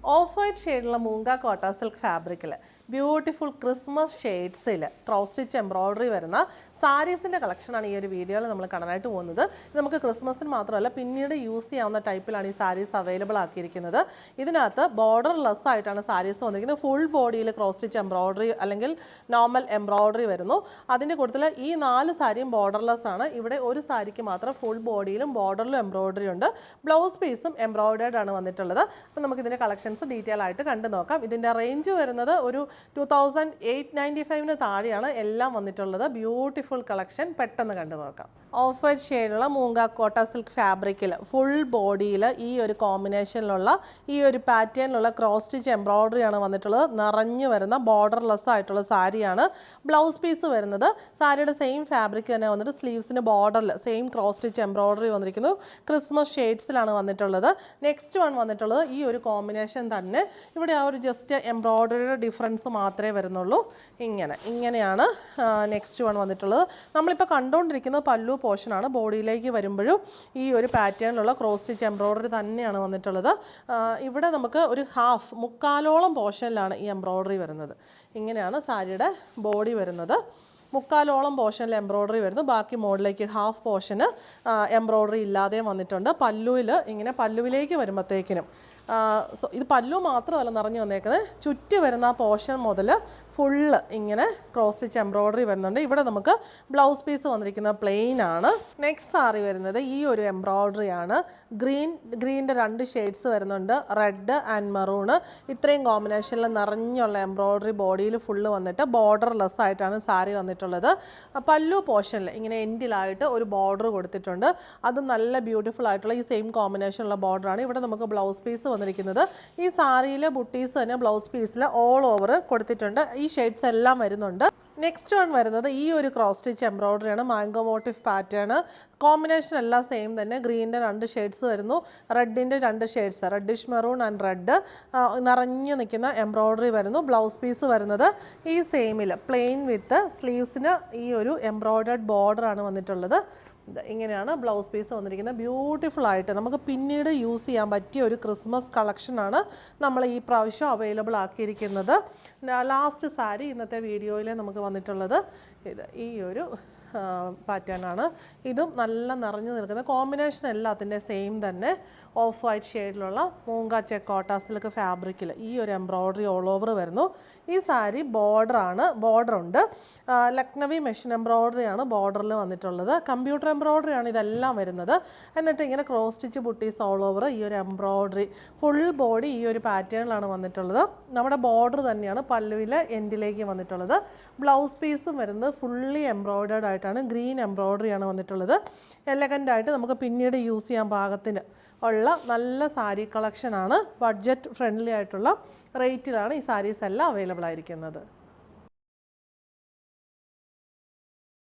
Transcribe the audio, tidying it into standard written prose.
Of white ഷെയ്ഡുള്ള മൂങ്ക Kota silk ഫാബ്രിക്കിൽ beautiful Christmas ഷെയ്ഡ്സിൽ cross stitch embroidery വരുന്ന സാരീസിൻ്റെ കളക്ഷനാണ് ഈ ഒരു വീഡിയോയിൽ നമ്മൾ കാണാനായിട്ട് പോകുന്നത്. ഇത് നമുക്ക് ക്രിസ്മസിന് മാത്രമല്ല പിന്നീട് യൂസ് ചെയ്യാവുന്ന ടൈപ്പിലാണ് ഈ സാരീസ് അവൈലബിൾ ആക്കിയിരിക്കുന്നത്. ഇതിനകത്ത് ബോർഡർ ലെസ് ആയിട്ടാണ് സാരീസ് വന്നിരിക്കുന്നത്. ഫുൾ ബോഡിയിൽ ക്രോസ് സ്റ്റിച്ച് എംബ്രോയ്ഡറി അല്ലെങ്കിൽ നോർമൽ എംബ്രോയ്ഡറി വരുന്നു. അതിൻ്റെ കൂട്ടത്തിൽ ഈ 4 സാരിയും ബോർഡർലെസ് ആണ്. ഇവിടെ ഒരു സാരിക്ക് മാത്രം ഫുൾ ബോഡിയിലും ബോർഡറിലും എംബ്രോയ്ഡറി ഉണ്ട്. ബ്ലൗസ് പീസും എംബ്രോയ്ഡേർഡ് ആണ് വന്നിട്ടുള്ളത്. അപ്പോൾ നമുക്ക് ഇതിൻ്റെ കളക്ഷൻസ് ഡീറ്റെയിൽ ആയിട്ട് കണ്ടു നോക്കാം. ഇതിൻ്റെ റേഞ്ച് വരുന്നത് ഒരു 2895 താഴെയാണ് എല്ലാം വന്നിട്ടുള്ളത്. ബ്യൂട്ടിഫുൾ കളക്ഷൻ പെട്ടെന്ന് കണ്ടു നോക്കാം. ഓഫ് വൈറ്റ് ഷെയ്ഡുള്ള മൂങ്ക കോട്ട സിൽക്ക് ഫാബ്രിക്കിൽ ഫുൾ ബോഡിയിൽ ഈ ഒരു കോമ്പിനേഷനിലുള്ള ഈ ഒരു പാറ്റേണിലുള്ള ക്രോസ് സ്റ്റിച്ച് എംബ്രോയ്ഡറി ആണ് വന്നിട്ടുള്ളത്. നിറഞ്ഞു വരുന്ന ബോർഡർലെസ് ആയിട്ടുള്ള സാരിയാണ്. ബ്ലൗസ് പീസ് വരുന്നത് സാരിയുടെ സെയിം ഫാബ്രിക് തന്നെ വന്നിട്ട് സ്ലീവ്സിന് ബോർഡറിൽ സെയിം ക്രോസ് സ്റ്റിച്ച് എംബ്രോയ്ഡറി വന്നിരിക്കുന്നു. ക്രിസ്മസ് ഷെയ്ഡ്സിലാണ് വന്നിട്ടുള്ളത്. നെക്സ്റ്റ് വൺ വന്നിട്ടുള്ളത് ഈ ഒരു കോമ്പിനേഷൻ തന്നെ. ഇവിടെ ആ ഒരു ജസ്റ്റ് എംബ്രോയ്ഡറിയുടെ ഡിഫറൻസ് മാത്രമേ വരുന്നുള്ളൂ. ഇങ്ങനെയാണ് നെക്സ്റ്റ് വൺ വന്നിട്ടുള്ളത്. നമ്മളിപ്പോൾ കണ്ടുകൊണ്ടിരിക്കുന്നത് പല്ലു പോർഷനാണ്. ബോഡിയിലേക്ക് വരുമ്പോഴും ഈ ഒരു പാറ്റേണിലുള്ള ക്രോസ് സ്റ്റിച്ച് എംബ്രോയ്ഡറി തന്നെയാണ് വന്നിട്ടുള്ളത്. ഇവിടെ നമുക്ക് ഒരു മുക്കാലോളം പോർഷനിലാണ് ഈ എംബ്രോയ്ഡറി വരുന്നത്. ഇങ്ങനെയാണ് സാരിയുടെ ബോഡി വരുന്നത്. മുക്കാലോളം പോർഷനിൽ എംബ്രോയ്ഡറി വരുന്നു. ബാക്കി മോഡിലേക്ക് ഹാഫ് പോർഷന് എംബ്രോയ്ഡറി ഇല്ലാതെയും വന്നിട്ടുണ്ട്. പല്ലുവിലേക്ക് വരുമ്പോഴത്തേക്കിനും ഇത് പല്ലു മാത്രമല്ല നിറഞ്ഞു വന്നേക്കുന്നത്. ചുറ്റി വരുന്ന ആ പോർഷൻ മുതൽ ഫുള്ള് ഇങ്ങനെ ക്രോസ് സ്റ്റിച്ച് എംബ്രോയ്ഡറി വരുന്നുണ്ട്. ഇവിടെ നമുക്ക് ബ്ലൗസ് പീസ് വന്നിരിക്കുന്നത് പ്ലെയിൻ ആണ്. നെക്സ്റ്റ് സാരി വരുന്നത് ഈ ഒരു എംബ്രോയ്ഡറി ആണ്. ഗ്രീൻ്റെ 2 ഷെയ്ഡ്സ് വരുന്നുണ്ട്, റെഡ് ആൻഡ് മെറൂണ്. ഇത്രയും കോമ്പിനേഷനിൽ നിറഞ്ഞുള്ള എംബ്രോയ്ഡറി ബോഡിയിൽ ഫുള്ള് വന്നിട്ട് ബോർഡർലെസ് ആയിട്ടാണ് സാരി വന്നിട്ടുള്ളത്. പല്ലു പോർഷനിൽ ഇങ്ങനെ എൻഡിലായിട്ട് ഒരു ബോർഡർ കൊടുത്തിട്ടുണ്ട്. അത് നല്ല ബ്യൂട്ടിഫുൾ ആയിട്ടുള്ള ഈ സെയിം കോമ്പിനേഷനുള്ള ബോർഡറാണ്. ഇവിടെ നമുക്ക് ബ്ലൗസ് പീസ് വന്നിരിക്കുന്നത്. ഈ സാരിയിലെ ബുട്ടീസ് തന്നെ ബ്ലൗസ് പീസിൽ ഓൾ ഓവർ കൊടുത്തിട്ടുണ്ട്. ഈ ഷെയ്ഡ്സ് എല്ലാം വരുന്നുണ്ട്. നെക്സ്റ്റ് വൺ വരുന്നത് ഈ ഒരു ക്രോസ് സ്റ്റിച്ച് എംബ്രോയ്ഡറിയാണ്. Mango motive pattern. കോമ്പിനേഷൻ എല്ലാം സെയിം തന്നെ. ഗ്രീൻ്റെ 2 ഷെയ്ഡ്സ് വരുന്നു, റെഡിൻ്റെ 2 shades, reddish maroon and red നിറഞ്ഞു നിൽക്കുന്ന എംബ്രോയ്ഡറി വരുന്നു. ബ്ലൗസ് പീസ് വരുന്നത് ഈ സെയിമിൽ പ്ലെയിൻ വിത്ത് സ്ലീവ്സിന് ഈ ഒരു എംബ്രോയ്ഡേർഡ് ബോർഡറാണ് വന്നിട്ടുള്ളത്. ഇങ്ങനെയാണ് ബ്ലൗസ് പീസ് വന്നിരിക്കുന്നത്. ബ്യൂട്ടിഫുൾ ആയിട്ട് നമുക്ക് പിന്നീട് യൂസ് ചെയ്യാൻ പറ്റിയ ഒരു ക്രിസ്മസ് കളക്ഷനാണ് നമ്മൾ ഈ പ്രാവശ്യം അവൈലബിൾ ആക്കിയിരിക്കുന്നത്. ലാസ്റ്റ് സാരി ഇന്നത്തെ വീഡിയോയിൽ നമുക്ക് വന്നിട്ടുള്ളത് ഈ ഒരു പാറ്റേൺ ആണ്. ഇതും നല്ല നിറഞ്ഞു നിൽക്കുന്ന കോമ്പിനേഷൻ എല്ലാത്തിൻ്റെ സെയിം തന്നെ. ഓഫ് വൈറ്റ് ഷെയ്ഡിലുള്ള മൂങ്ക കോട്ട സിൽക്ക് ഫാബ്രിക്കിൽ ഈ ഒരു എംബ്രോയ്ഡറി ഓൾ ഓവർ വരുന്നു. ഈ സാരി ബോർഡറുണ്ട്. ലക്നവി മെഷീൻ എംബ്രോയ്ഡറി ആണ് ബോർഡറിൽ വന്നിട്ടുള്ളത്. കമ്പ്യൂട്ടർ എംബ്രോയ്ഡറി ആണ് ഇതെല്ലാം വരുന്നത്. എന്നിട്ട് ഇങ്ങനെ cross stitch butis all over ഈ ഒരു എംബ്രോയ്ഡറി ഫുൾ ബോഡി ഈ ഒരു പാറ്റേണിലാണ് വന്നിട്ടുള്ളത്. നമ്മുടെ ബോർഡർ തന്നെയാണ് പല്ലുവിലെ എൻഡിലേക്ക് വന്നിട്ടുള്ളത്. ബ്ലൗസ് പീസും വരുന്നത് ഫുള്ളി എംബ്രോയ്ഡേർഡ് ആയിട്ട് ഗ്രീൻ എംബ്രോയ്ഡറി ആണ് വന്നിട്ടുള്ളത്. എലഗൻ്റ് ആയിട്ട് നമുക്ക് പിന്നീട് യൂസ് ചെയ്യാൻ പാകത്തിന് ഉള്ള നല്ല സാരി കളക്ഷനാണ്. ബഡ്ജറ്റ് ഫ്രണ്ട്ലി ആയിട്ടുള്ള റേറ്റിലാണ് ഈ സാരീസ് എല്ലാം അവൈലബിൾ ആയിരിക്കുന്നത്.